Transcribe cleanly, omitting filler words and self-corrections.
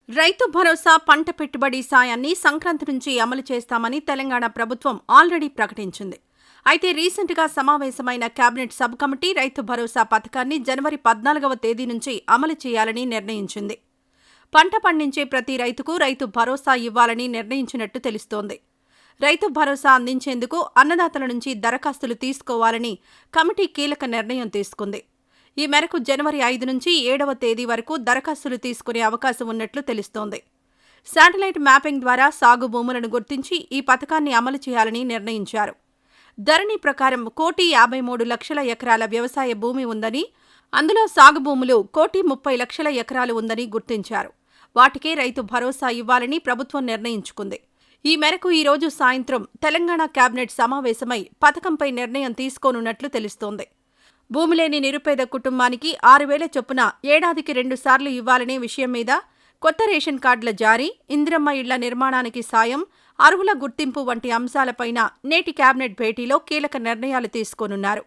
రైతు భరోసా పంట పెట్టుబడి సాయాన్ని సంక్రాంతి నుంచి అమలు చేస్తామని తెలంగాణ ప్రభుత్వం ఆల్రెడీ ప్రకటించింది. అయితే రీసెంట్గా సమావేశమైన cabinet sub committee Rythu Bharosa పథకాన్ని జనవరి 14వ తేదీ నుంచి అమలు చేయాలని నిర్ణయించింది. పంట పండించే ప్రతి రైతుకు రైతు భరోసా ఇవ్వాలని నిర్ణయించినట్టు తెలుస్తోంది. రైతు భరోసా అందించేందుకు అన్నదాతల నుంచి దరఖాస్తులు తీసుకోవాలని కమిటీ కీలక నిర్ణయం తీసుకుంది. ఈ మేరకు జనవరి 5 నుంచి 7వ తేదీ వరకు దరఖాస్తులు తీసుకునే అవకాశం ఉన్నట్లు తెలుస్తోంది. శాటిలైట్ మ్యాపింగ్ ద్వారా సాగు భూములను గుర్తించి ఈ పథకాన్ని అమలు చేయాలని నిర్ణయించారు. ధరణి ప్రకారం 1,53,00,000 ఎకరాల వ్యవసాయ భూమి ఉందని, అందులో సాగు భూములు 1,30,00,000 ఎకరాలు ఉందని గుర్తించారు. వాటికే రైతు భరోసా ఇవ్వాలని ప్రభుత్వం నిర్ణయించుకుంది. ఈ మేరకు ఈ రోజు సాయంత్రం తెలంగాణ కేబినెట్ సమావేశమై పథకంపై నిర్ణయం తీసుకోనున్నట్లు తెలుస్తోంది. భూమి లేని నిరుపేద కుటుంబానికి 6,000 చొప్పున ఏడాదికి 2 సార్లు ఇవ్వాలనే విషయం మీద, కొత్త రేషన్ కార్డుల జారీ, ఇందిరమ్మ ఇళ్ల నిర్మాణానికి సాయం, అర్హుల గుర్తింపు వంటి అంశాలపైన నేటి కేబినెట్ భేటీలో కీలక నిర్ణయాలు తీసుకోనున్నారు.